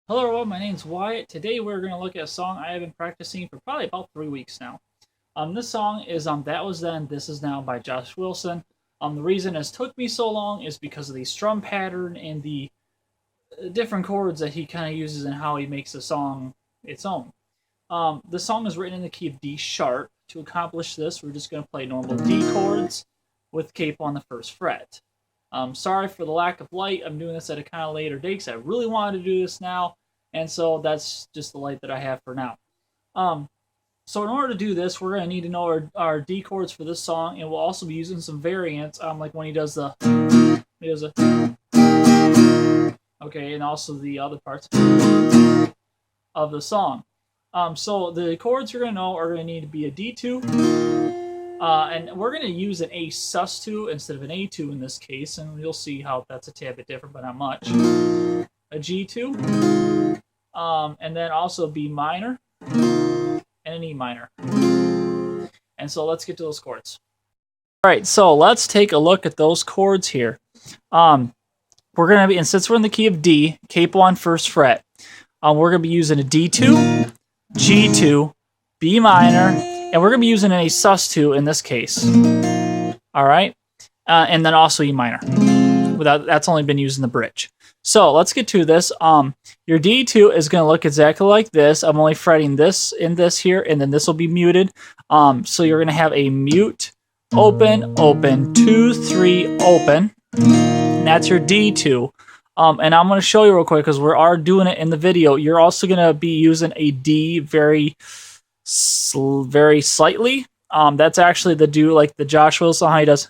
Hello everyone, my name's Wyatt. Today we're going to look at a song I have been practicing for probably about 3 weeks now. This song is That Was Then, This Is Now by Josh Wilson. The reason it took me so long is because of the strum pattern and the different chords that he kind of uses and how he makes the song its own. The song is written in the key of D sharp. To accomplish this, we're just going to play normal D chords with capo on the first fret. Sorry for the lack of light. I'm doing this at a kind of later date because I really wanted to do this now, and so that's just the light that I have for now. So in order to do this, we're going to need to know our D chords for this song, and we'll also be using some variants, like when he does the, okay, and also the other parts of the song. So the chords you're going to know are going to need to be a D2, and we're going to use an A sus2 instead of an A2 in this case, and you'll see how that's a tad bit different, but not much. A G2, and then also B minor, and an E minor. And so let's get to those chords. Alright, so let's take a look at those chords here. We're going to be, and since we're in the key of D, capo on first fret, we're going to be using a D2, G2, B minor, and we're going to be using a sus2 in this case. Alright? And then also E minor. That's only been used in the bridge. So let's get to this. Your D2 is going to look exactly like this. I'm only fretting this in this here, and then this will be muted. So you're going to have a mute, open, open, 2, 3, open. And that's your D2. And I'm going to show you real quick because we are doing it in the video. You're also going to be using a D very slightly. That's actually like the Josh Wilson, how he does.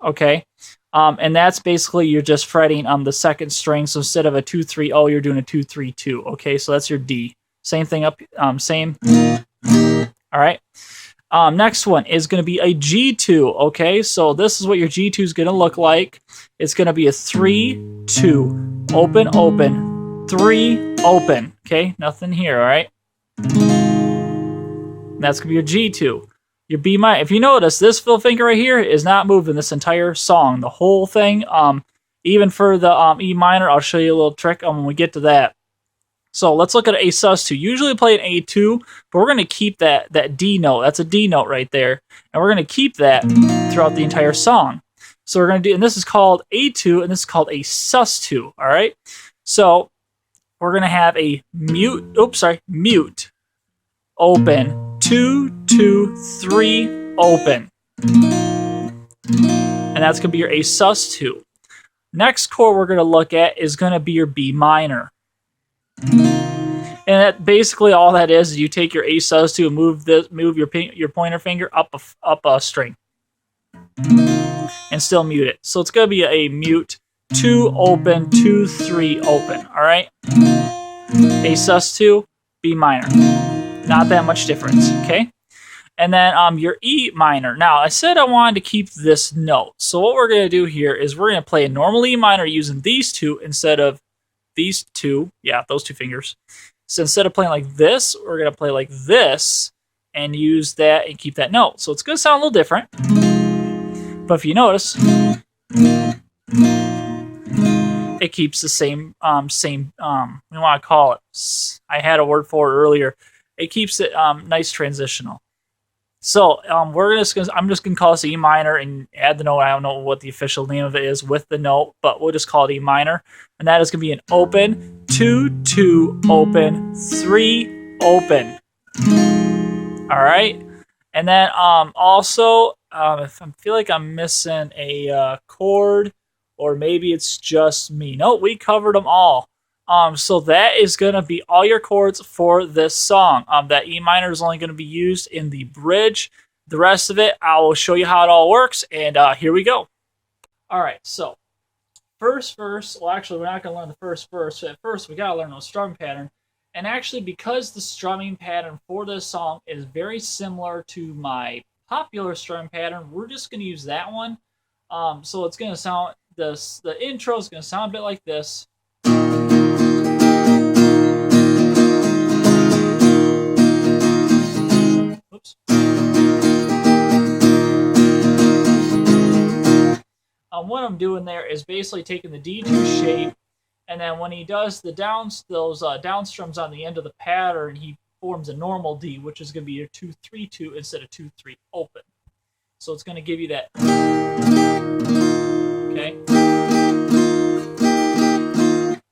Okay. And that's basically you're just fretting on the second string. So instead of a 2, 3, oh, you're doing a 2, 3, 2. Okay. So that's your D. Same thing up, same. All right. Next one is going to be a G2. Okay. So this is what your G2 is going to look like. It's going to be a 3, 2, open, open, 3, open. Okay. Nothing here. All right. And that's going to be your G2. Your B minor. If you notice, this fill finger right here is not moving this entire song. The whole thing, even for the E minor, I'll show you a little trick when we get to that. So let's look at A sus2. Usually play an A2, but we're going to keep that D note. That's a D note right there. And we're going to keep that throughout the entire song. So we're going to do, and this is called A2, and this is called a sus2. All right. So we're going to have a mute, mute, open, 2, 2, 3, open. And that's going to be your A sus2. Next chord we're going to look at is going to be your B minor. And basically all that is you take your A sus2 and move your pointer finger up a string. And still mute it. So it's going to be a mute, 2, open, 2, 3, open. All right? A sus2, B minor. Not that much difference, okay? And then your E minor. Now, I said I wanted to keep this note. So what we're going to do here is we're going to play a normal E minor using these two instead of these two. Yeah, those two fingers. So instead of playing like this, we're going to play like this and use that and keep that note. So it's going to sound a little different. But if you notice, it keeps the same, we want to call it, I had a word for it earlier. It keeps it nice transitional. So I'm just gonna call this E minor and add the note. I don't know what the official name of it is with the note, but we'll just call it E minor. And that is gonna be an open, 2, 2, open, 3, open. All right. And then also, if I feel like I'm missing a chord, or maybe it's just me. No, we covered them all. So that is going to be all your chords for this song. That E minor is only going to be used in the bridge. The rest of it, I will show you how it all works, and here we go. All right, so first verse, well, actually, we're not going to learn the first verse. So at first, we got to learn the strum pattern. And actually, because the strumming pattern for this song is very similar to my popular strum pattern, we're just going to use that one. So it's going to sound, the intro is going to sound a bit like this. Oops. What I'm doing there is basically taking the D2 shape And then when he does the those down strums on the end of the pattern, he forms a normal D, which is going to be your 2-3-2 instead of 2-3 open. So it's going to give you that. Okay.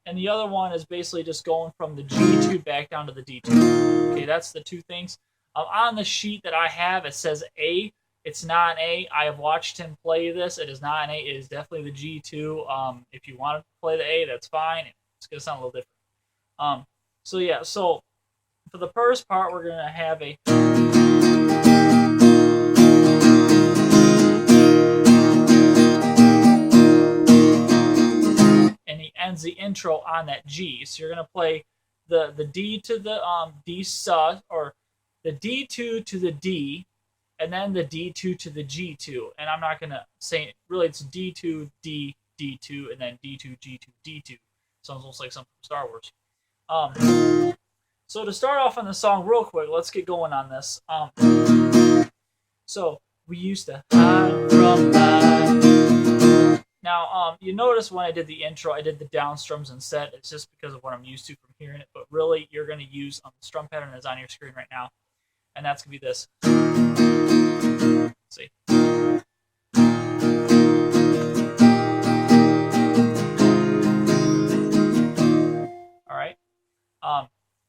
And the other one is basically just going from the G2 back down to the D2. Okay, that's the two things. On the sheet that I have, it says A. It's not an A. I have watched him play this. It is not an A. It is definitely the G2. If you want to play the A, that's fine. It's going to sound a little different. So yeah, so for the first part, we're going to have a... And he ends the intro on that G. So you're going to play the D to the D sus, or the D2 to the D, and then the D2 to the G2. And I'm not going to say it. Really, it's D2, D, D2, and then D2, G2, D2. Sounds almost like something from Star Wars. So to start off on the song real quick, let's get going on this. So we used to hide from life. Now, you notice when I did the intro, I did the down strums instead. It's just because of what I'm used to from hearing it. But really, you're going to use the strum pattern that's on your screen right now. And that's going to be this. Let's see. All right.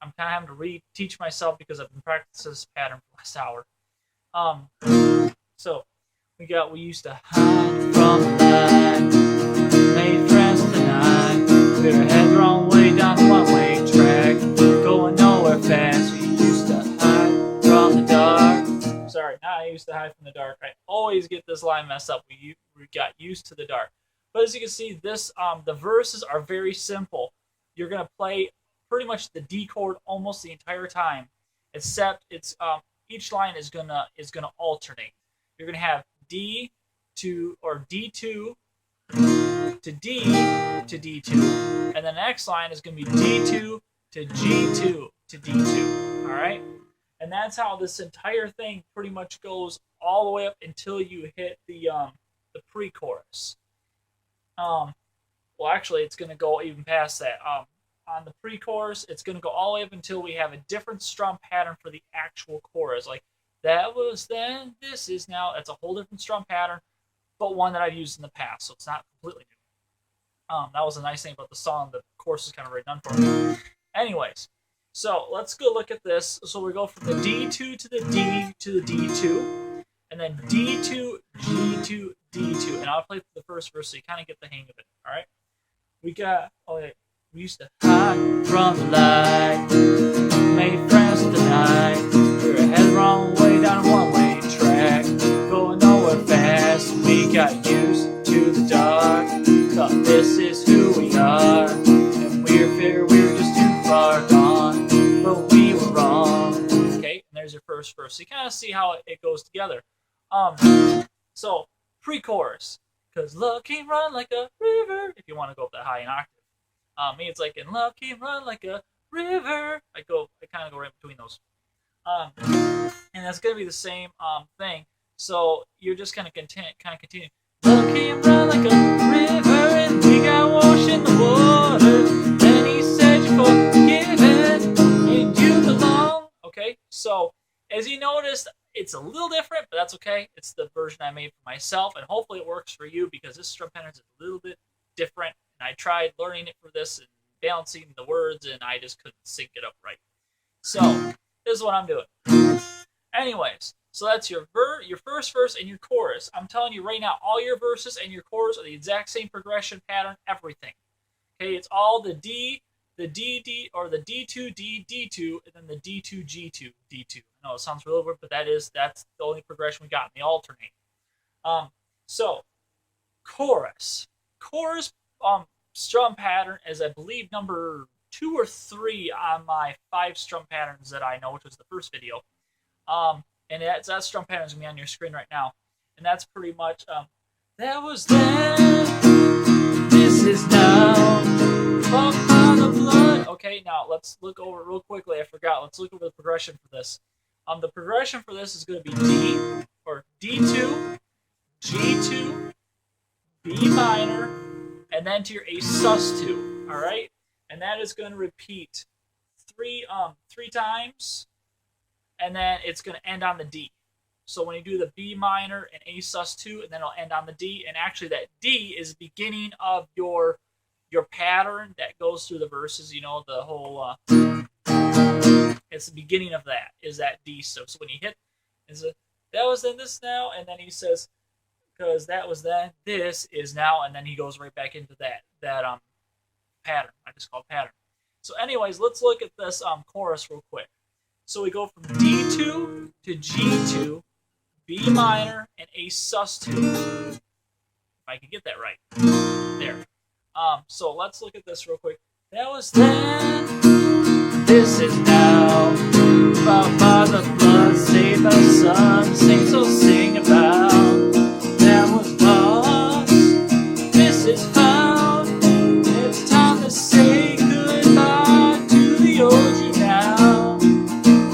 I'm kind of having to reteach myself because I've been practicing this pattern for the last hour. So we used to hide from the light, made friends tonight. We were heading the wrong way down the one-way track, going nowhere fast. We used to hide from the dark. Sorry, not I used to hide from the dark. I always get this line messed up. We got used to the dark. But as you can see, this the verses are very simple. You're gonna play pretty much the D chord almost the entire time, except it's each line is gonna alternate. You're gonna have D to or D2 to D to D2, and the next line is gonna be D2 to G2 to D2. All right, and that's how this entire thing pretty much goes all the way up until you hit the pre-chorus. Well, actually, it's gonna go even past that. On the pre-chorus, it's going to go all the way up until we have a different strum pattern for the actual chorus. Like, that was then, this is now. That's a whole different strum pattern, but one that I've used in the past, so it's not completely new. That was a nice thing about the song. The chorus is kind of already done for me. Anyways, so let's go look at this. So we go from the D2 to the D to the D2, and then D2, G2, D2. And I'll play the first verse so you kind of get the hang of it, all right? We got... We used to hide from the light, made friends tonight. We were heading the wrong way down a one-way track, going nowhere fast. We got used to the dark, thought this is who we are, and we figured we were just too far gone, but we were wrong. Okay, and there's your first verse. So you kind of see how it goes together. So pre-chorus, because love can run like a river. If you want to go up that high in octave. Me, it's like, and love can run like a river. I kind of go right between those. And that's going to be the same thing. So you're just going to continue. Love can run like a river, and we got washed in the water. Then he said you're forgiven, and you belong. Okay, so as you noticed, it's a little different, but that's okay. It's the version I made for myself, and hopefully it works for you because this strum pattern is a little bit different. And I tried learning it for this and balancing the words, and I just couldn't sync it up right. So this is what I'm doing. Anyways, so that's your first verse and your chorus. I'm telling you right now, all your verses and your chorus are the exact same progression pattern, everything. Okay, it's all the D, the D, or the D2, D, D2, and then the D2, G2, D2. I know it sounds really weird, but that's the only progression we got, and they alternate. So chorus. Strum pattern is, I believe, number 2 or 3 on my 5 strum patterns that I know, which was the first video. And that strum pattern is going to be on your screen right now. And that's pretty much, that was then, this is now, up on the blood. Okay, now let's look over real quickly. I forgot. Let's look over the progression for this. The progression for this is going to be D, or D2, G2, B minor, and then to your A sus2. All right, and that is going to repeat three times, and then it's going to end on the D. So when you do the B minor and A sus2, and then it'll end on the D, and actually that D is the beginning of your pattern that goes through the verses. You know, the whole it's the beginning of that is that D. So when you hit, that was then this now, and then he says, because that was then, this is now, and then he goes right back into that pattern. I just call it pattern. So anyways, let's look at this chorus real quick. So we go from D2 to G2, B minor, and A sus2. If I can get that right. There. So let's look at this real quick. That was then, this is now. Bought by the blood, saved by the sun, saints will sing about. That was lost, this is found. It's time to say goodbye to the OG now.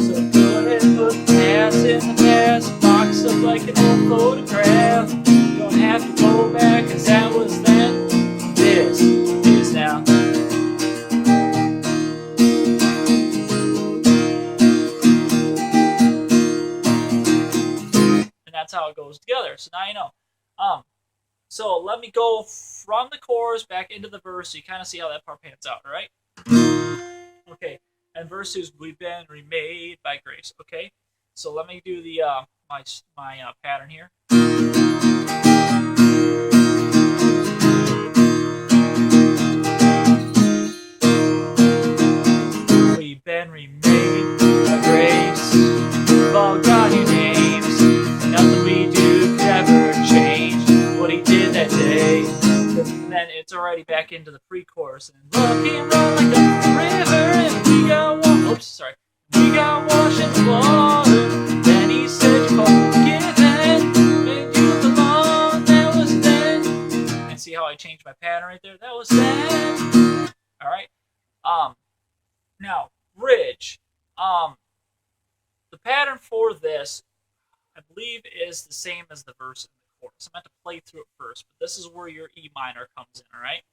So go ahead and put past in the past, box up like an old photograph. You don't have to go back, cause that was then, this is now. That's how it goes together. So now you know. So let me go from the chorus back into the verse so you kind of see how that part pans out, all right? Okay, and verse is, we've been remade by grace, okay? So let me do the my pattern here. We've been remade by grace. We've all got new names. Nothing we do could ever change what he did that day. And then it's already back into the pre-chorus. And look and run like a river, and we got we got washed in the water. Then he said, you're forgiven, and you belong. That was then. And see how I changed my pattern right there? That was then. All right. Now bridge. The pattern for this, I believe, is the same as the verse in the chorus. I'm going to play through it first, but this is where your E minor comes in, all right?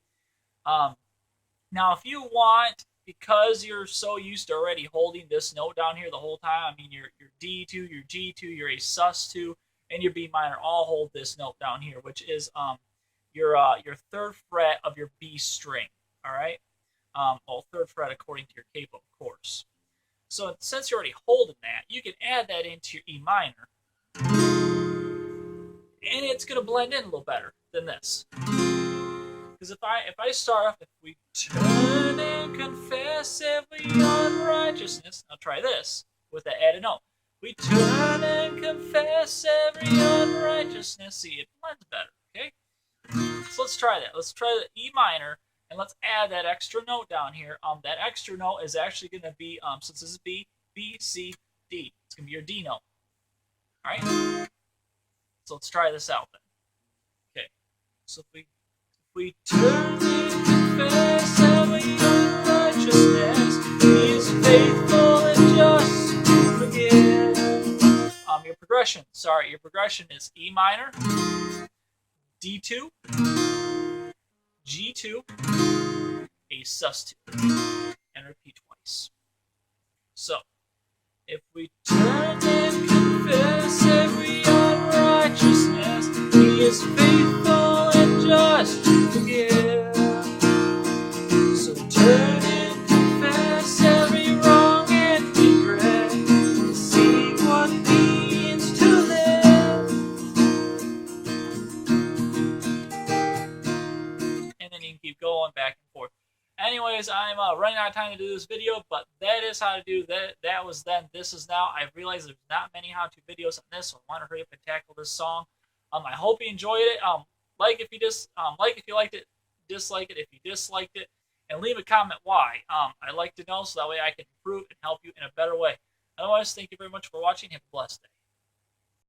Now, if you want, because you're so used to already holding this note down here the whole time, I mean, your D2, your G2, your A sus2, and your B minor all hold this note down here, which is your third fret of your B string, all right? Well, third fret according to your capo, of course. So since you're already holding that, you can add that into your E minor, and it's going to blend in a little better than this. Because if I start off, if we turn and confess every unrighteousness, now try this with that added note. We turn and confess every unrighteousness. See, it blends better, okay? So let's try that. Let's try the E minor, and let's add that extra note down here. That extra note is actually going to be, since this is B, B, C, D. It's going to be your D note. All right? So let's try this out then. Okay. So if we turn and confess every unrighteousness, he is faithful and just to forgive. Your progression is E minor, D2, G2, A sus2, and repeat twice. So, if we turn and confess every unrighteousness, he is faithful and just to forgive. So turn and confess every wrong and regret, to see what it means to live. And then you can keep going back and forth. Anyways, I'm running out of time to do this video, but that is how to do that. That was then, this is now. I realize there's not many how-to videos on this, so I want to hurry up and tackle this song. I hope you enjoyed it. Like if you liked it, dislike it if you disliked it, and leave a comment why. I'd like to know so that way I can improve and help you in a better way. Otherwise, thank you very much for watching. Have a blessed day.